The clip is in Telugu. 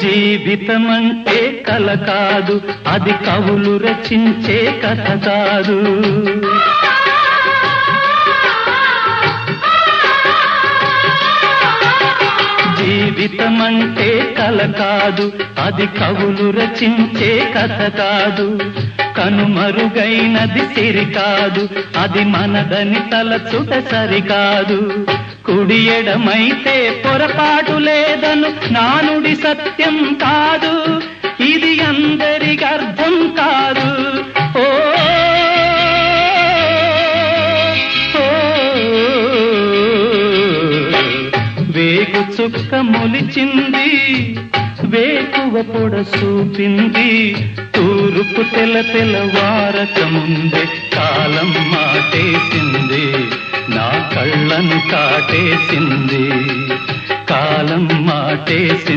జీవితమంటే కల కాదు, అది కవులు రచించే కథ కాదు. జీవితమంటే కల కాదు, అది కవులు రచించే కథ కాదు. కనుమరుగైనది సిరి కాదు, అది మనదని తలచుట సరికాదు. కుడి ఎడమైతే పొరపాటు లేదను నానుడి సత్యం కాదు, ఇది అందరికి అర్థం కాదు. ఓ వేగు చుక్క మొలిచింది, వేకువ పొడ చూపింది. తూరుపు తెల్లవారక ముందే కాలం మాటేసింది, నా కళ్ళను కాటేసింది. కాలం మాటేసింది.